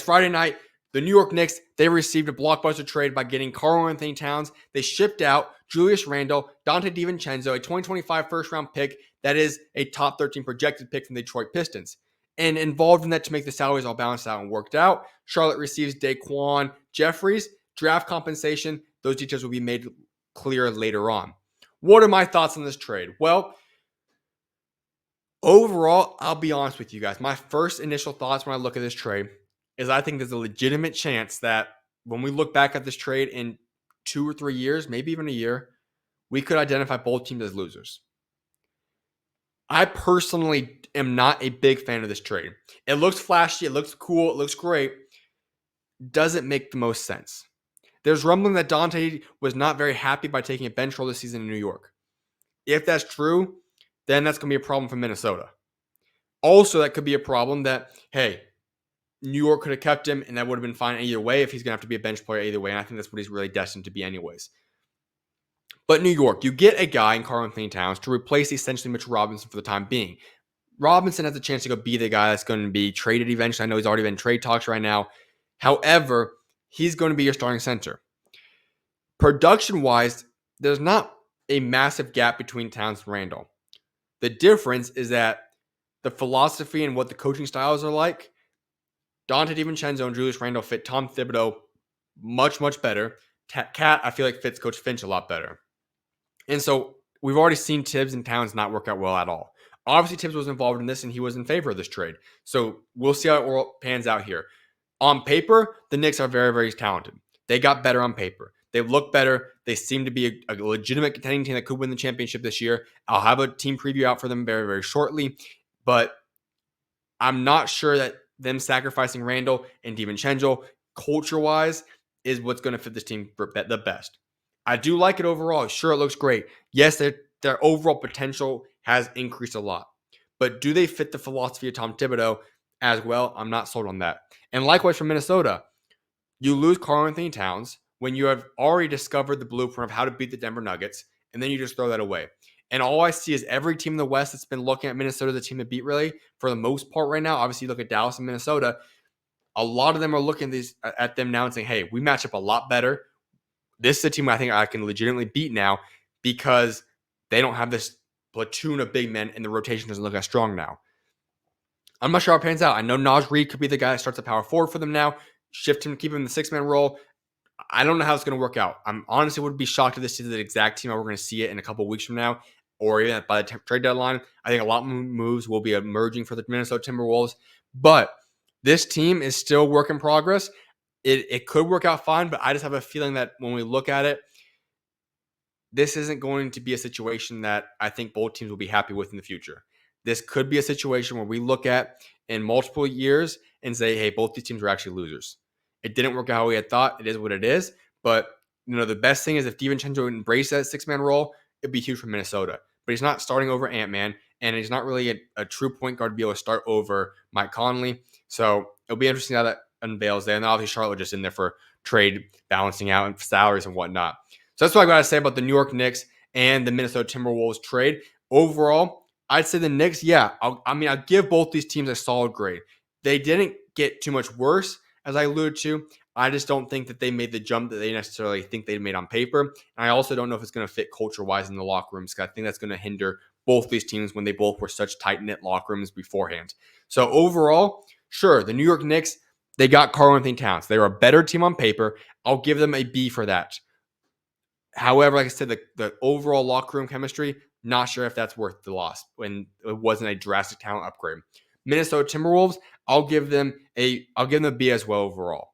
Friday night, the New York Knicks, they received a blockbuster trade by getting Karl-Anthony Towns. They shipped out Julius Randle, Dante DiVincenzo, a 2025 first-round pick that is a top 13 projected pick from the Detroit Pistons. And involved in that to make the salaries all balanced out and worked out, Charlotte receives Daquan Jeffries, draft compensation. Those details will be made clear later on. What are my thoughts on this trade? Well, overall, I'll be honest with you guys. My first initial thoughts when I look at this trade is I think there's a legitimate chance that when we look back at this trade in 2 or 3 years, maybe even a year, we could identify both teams as losers. I personally am not a big fan of this trade. It looks flashy, it looks cool, it looks great. Doesn't make the most sense. There's rumbling that Dante was not very happy by taking a bench role this season in New York. If that's true, then that's going to be a problem for Minnesota. Also, that could be a problem that, hey, New York could have kept him, and that would have been fine either way if he's going to have to be a bench player either way, and I think that's what he's really destined to be anyways. But New York, you get a guy in Karl-Anthony Towns to replace essentially Mitchell Robinson for the time being. Robinson has a chance to go be the guy that's going to be traded eventually. I know he's already been in trade talks right now. However, he's going to be your starting center. Production-wise, there's not a massive gap between Towns and Randle. The difference is that the philosophy and what the coaching styles are like, Dante DiVincenzo and Julius Randle fit Tom Thibodeau much, much better. Cat, I feel like, fits Coach Finch a lot better. And so we've already seen Tibbs and Towns not work out well at all. Obviously, Tibbs was involved in this, and he was in favor of this trade. So we'll see how it pans out here. On paper, the Knicks are very, very talented. They got better on paper. They look better. They seem to be a legitimate contending team that could win the championship this year. I'll have a team preview out for them very, very shortly. But I'm not sure that them sacrificing Randle and DiVincenzo culture-wise is what's going to fit this team the best. I do like it overall. Sure, it looks great. Yes, their overall potential has increased a lot. But do they fit the philosophy of Tom Thibodeau as well? I'm not sold on that. And likewise for Minnesota, you lose Karl-Anthony Towns when you have already discovered the blueprint of how to beat the Denver Nuggets, and then you just throw that away. And all I see is every team in the West that's been looking at Minnesota as a team to beat, really, for the most part right now. Obviously, you look at Dallas and Minnesota. A lot of them are looking at them now and saying, hey, we match up a lot better. This is a team I think I can legitimately beat now because they don't have this platoon of big men and the rotation doesn't look as strong now. I'm not sure how it pans out. I know Naj Reid could be the guy that starts a power forward for them now. Shift him, keep him in the 6-man role. I don't know how it's going to work out. I'm honestly would be shocked if this is the exact team we're going to see it in a couple of weeks from now or even by the trade deadline. I think a lot of moves will be emerging for the Minnesota Timberwolves. But this team is still work in progress. It could work out fine, but I just have a feeling that when we look at it, this isn't going to be a situation that I think both teams will be happy with in the future. This could be a situation where we look at in multiple years and say, hey, both these teams are actually losers. It didn't work out how we had thought. It is what it is. But the best thing is if DiVincenzo embraced that 6-man role, it'd be huge for Minnesota. But he's not starting over Ant-Man, and he's not really a true point guard to be able to start over Mike Conley. So it'll be interesting how that unveils there. And obviously Charlotte just in there for trade balancing out and salaries and whatnot. So that's what I got to say about the New York Knicks and the Minnesota Timberwolves trade. Overall, I'd say the Knicks, I'll give both these teams a solid grade. They didn't get too much worse, as I alluded to. I just don't think that they made the jump that they necessarily think they made on paper. And I also don't know if it's going to fit culture-wise in the locker rooms, because I think that's going to hinder both these teams when they both were such tight-knit locker rooms beforehand. So overall, sure, the New York Knicks, they got Karl-Anthony Towns. They were a better team on paper. I'll give them a B for that. However, like I said, the overall locker room chemistry, not sure if that's worth the loss when it wasn't a drastic talent upgrade. Minnesota Timberwolves, I'll give them a B as well overall.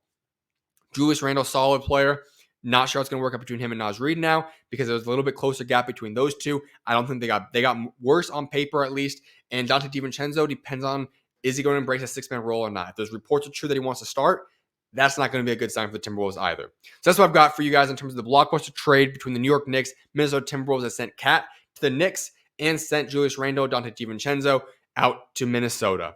Julius Randle, solid player. Not sure it's going to work out between him and Naj Reid now because there's a little bit closer gap between those two. I don't think they got worse on paper at least. And Dante DiVincenzo depends on, is he going to embrace a 6-man role or not? If those reports are true that he wants to start, that's not going to be a good sign for the Timberwolves either. So that's what I've got for you guys in terms of the blockbuster trade between the New York Knicks, Minnesota Timberwolves that sent Cat to the Knicks and sent Julius Randle, Dante DiVincenzo out to Minnesota.